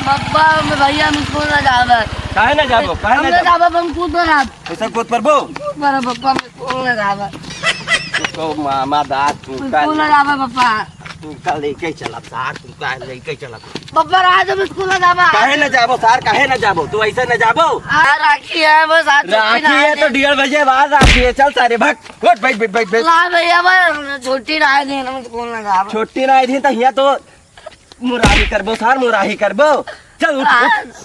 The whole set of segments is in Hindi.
पप्पा भैया हम स्कूल ना जावे। काहे ना जाबो? काहे ना जाबो? जाबो हम कूद पर आप। ऐसा कूद परबो? कूद पर पप्पा हम स्कूल ना जावे। उसको मामा दाद तू स्कूल ना जावे पप्पा। तू कल लेके चला सार, तू का लेके चला। पप्पा आज हम स्कूल ना जावे। काहे ना जाबो सार? काहे ना जाबो? तू ऐसे ना जाबो? राखी है बस आज। राखी है तो 1:30 बजे बाद राखी है। चल सारे भाग। उठ बैठ। ला भैया बस छुट्टी ना है दिन हम स्कूल ना जावे। छुट्टी ना आई थी तो हिया तो मुराही करबो सार, मुराही करबो। चल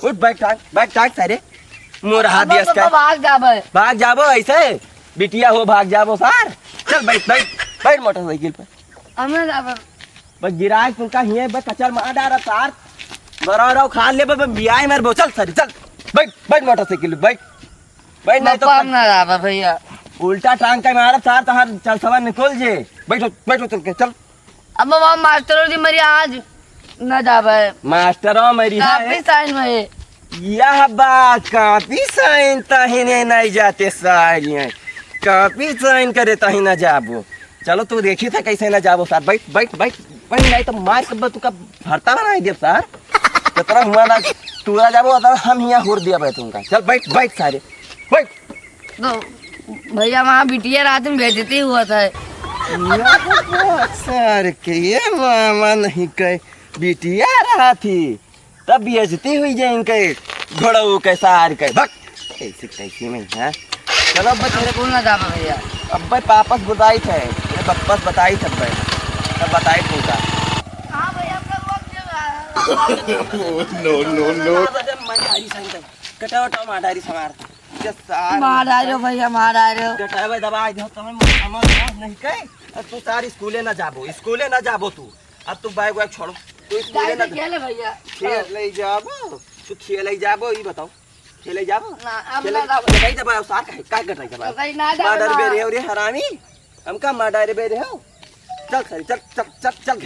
उठ बैठ सारे। मुराहा दियस का भाग जाबो ऐसे बिटिया हो, भाग जाबो सार। चल बैठ मोटरसाइकिल पे। हमें जावे बस गिराए तुमका हिये बस कचर मार डारा सार। बराबर खा ले बस बियाह मरबो। चल सारे चल बैठ मोटरसाइकिल बैठ नहीं तो हम ना जावे भैया। उल्टा टांग का मारब सार तहार चल सवा निकल जे। बैठो चल के चल। अब मां मास्टर जी मरी आज ना जावे। मास्टरों मेरी काफी साइन में यह बात काफी साइन तहिने नहीं जाते सारियां। काफी साइन करे तही ना जाबो। चलो तू देखी था कैसे ना जाबो सार। बैठ नहीं तो मार सब तू का भरता बनाई दे सार। तो तरह हुआ ना तू आ जाबो तो हम यहाँ हुर दिया भाई तुमका। चल बैठ सारे बैठ। तो भैया वहाँ बिटिया रात में भेजती हुआ था। सर के ये मामा नहीं कहे बिटिया रहा थी तब बेइज्जती हुई जाएंगे घोड़ो के सार के भक कैसे में है। चलो अब तेरे स्कूल ना जावे भैया। अब भाई पापस बुदाई थे बस बताई सब भाई तब बताई पूछा। हां भैया नो कटावटा माडारी समार मार आ रहे भैया मार आ रहे। कटावे दबाई दो तुम्हें हमर नहीं कहे तू सारी स्कूले ना जाबो तू। अब तू बैग छोड़ो तू स्कूले ना खेले भैया। खेल ले जाबो तू खेले जाबो ई बताओ खेले जाबो ना अब खेले ना जाबो। कहीं दबाओ सार का कटाई दबाओ कहीं ना जाबो। माडर बे रे रे हरामी हमका माडर बे रे हो। चल खरी चल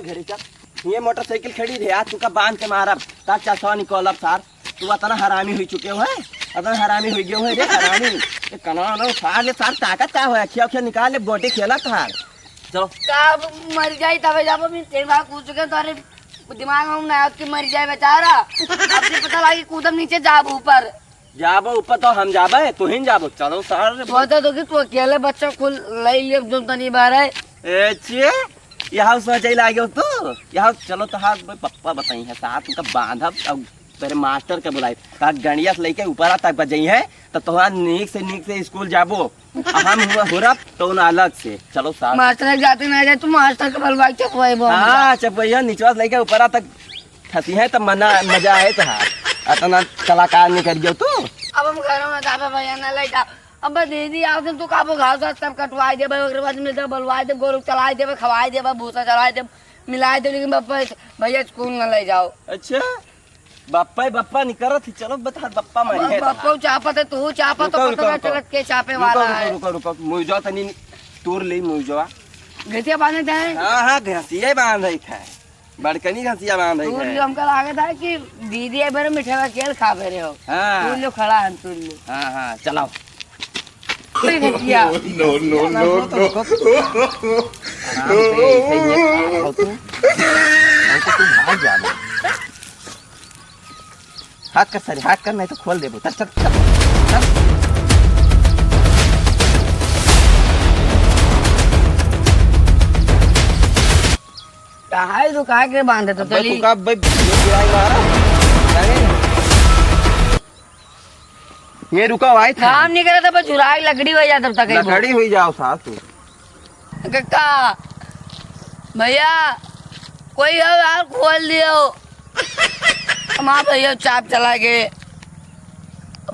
घरे चल। ये मोटरसाइकिल खड़ी रे आज तू का बांध के मारब ता चल सौ निकलब सार। तू इतना हरामी हुई चुके हो है इतना हरामी हुई गयो है रे हरामी। ये कना नो सार ले सार ताकत का है खिया निकाल ले बोटे खेला कहां। चलो कब मर जाई तबे जाबो। मैं तेरे बार कूद चुके तारे दिमाग में ना कि मर जाए बेचारा। अब से पता लगी कूदम नीचे जाबो ऊपर तो हम जाबे तू ही जाबो। चलो सार बता दो कि तू अकेले बच्चा खुल ले ले जो तनी बार है। एचे यहाँ सोचे लागे तू यहाँ चलो तो हाँ पप्पा बताई है साथ उनका बांधब अब तेरे मास्टर के बुलाई का गणिया से लेके ऊपर तक बजाई है तो तोहरा नीक से स्कूल जाबो। हम हुआ हो रहा तो उन अलग से चलो साथ मास्टर जाते ना जाए तू मास्टर के बलवाई चपवाई बो। हाँ चपैया नीचवा से लेके ऊपर तक फंसी है तब मजा आए तो हाँ इतना कलाकार नहीं करियो तू। अब हम घरों में जाबे भैया ना ले जा। अब दीदी आओ तुम तो काबो घास सब कटवाई देबे ओकरे बाद में बलवाई दे गोरु चलाई देबे खवाई देबे भूसा चलाई दे मिलाई दे। लेकिन बप्पा भैया स्कूल ना ले जाओ। अच्छा बप्पा नहीं करत थी। चलो बता बप्पा मरी है बप्पा चापत है तू चापत तो पता चलत के चापे वाला है। रुको मुझो तनी तोड़ ले मुझो घसिया बांधे थे। हाँ घसिया बांध रही है बड़कनी घसिया बांध रही है। हमका लागे था कि दीदी ए बार मिठाई खेल खा रहे हो। हाँ तू लो खड़ा है तू लो। हाँ चलाओ। नो हाथ कर सारे हाथ कर नहीं तो खोल देबो। चल कहाँ तो कहाँ के बांधे तो चली का भाई ये रुका भाई था काम नहीं करे तो बस चुराई लकड़ी हो जाए तब तक लकड़ी हुई जाओ साथ तू। कक्का भैया कोई हो यार खोल दियो। माँ भैया चाप चला के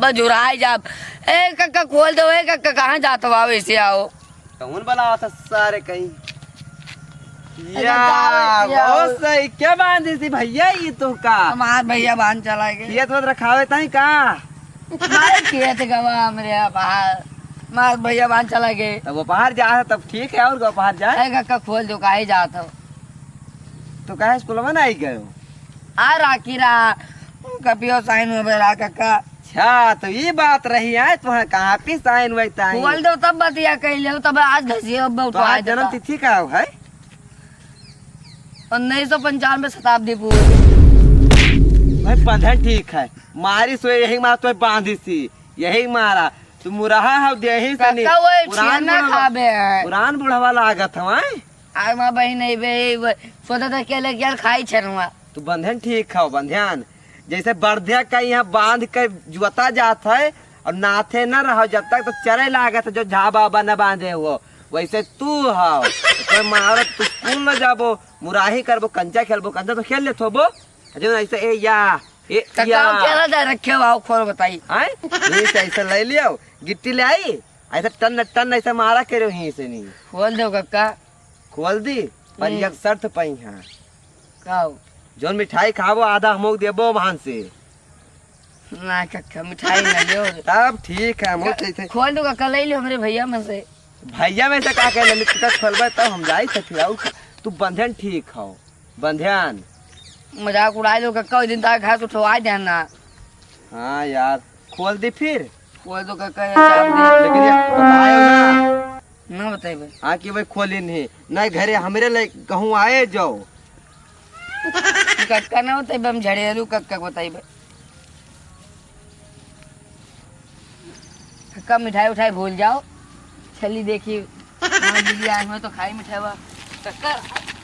बस जुराई जाप। ए कक्का खोल दो। ए कक्का कहाँ जाते हो वैसे आओ कौन बुलावा था सारे कहीं या बहुत सही क्या बांधी थी भैया ये तो का हमार भैया बांध चला के ये तो रखावे ताई का मारे खेत गवा मेरे बाहर मार भैया बांध चला गए। तब वो बाहर जा तब ठीक है और बाहर जाए। कक्का खोल दो काहे जात हो तो कहे स्कूल में नहीं गए आ राखी रहा कपियो साइन हो रहा कक्का। अच्छा तो ये बात रही है तुम्हारे कहाँ पे साइन हुआ खोल दो तब बतिया कह ले तब आज धसिए अब तो आज जन्म तिथि का है 1995 शताब्दी पूर्व। बंधन ठीक है, मारी सो यही मारा तो बांधी सी, यही मारा तू मुरहा है यही से नहीं कक्का वो छेना खाबे है पुरान बुढ़वा लागत हवा। आय मां बहिन नहीं बे सोचा था के लेके यार खाई छनवा तू बंधन ठीक खाओ बंधन, जैसे बर्धिया का यहाँ बांध के जुता जात है और नाथे न रहो जब तक तो चरे लागत जो झाबा न बांधे हो, वैसे तू हो तो मारत तू स्कूल न जाबो मुराही करबो कंचा खेलबो, कंचा तो खेल लेत होबो जो ऐसे ए या कक्का केला जा रखे आओ खोल बताई आए ये से ऐसे ले लियो गिट्टी ले आई ऐसे टन टन ऐसे मारा करो यहीं से नहीं खोल दो कक्का खोल दी पर एक शर्त पई हां काओ जोन मिठाई खाबो आधा हमो देबो वहां से ना कक्का मिठाई ना लियो तब ठीक है हमो कैसे खोल दो कक्का ले लियो हमरे भैया में से भैया में से का कह ले तक खोलबे तब हम जाई सखियाऊ तू बंधन ठीक हो बंधन मजाक उड़ाई दो कक्का उस दिन तक खा तो ठोआ देना। हाँ यार खोल दी फिर खोल दो कक्का चाप लेकिन ये बतायो ना दे ना बताइबे हाँ कि भाई खोली नहीं घरे हमरे ले कहूँ आए जाओ कक्का ना बताइबे हम झड़ेलू कक्का को बताइबे कक्का मिठाई उठाई भूल जाओ छली देखी दीदी आए हुए तो खाई मिठाई कक्का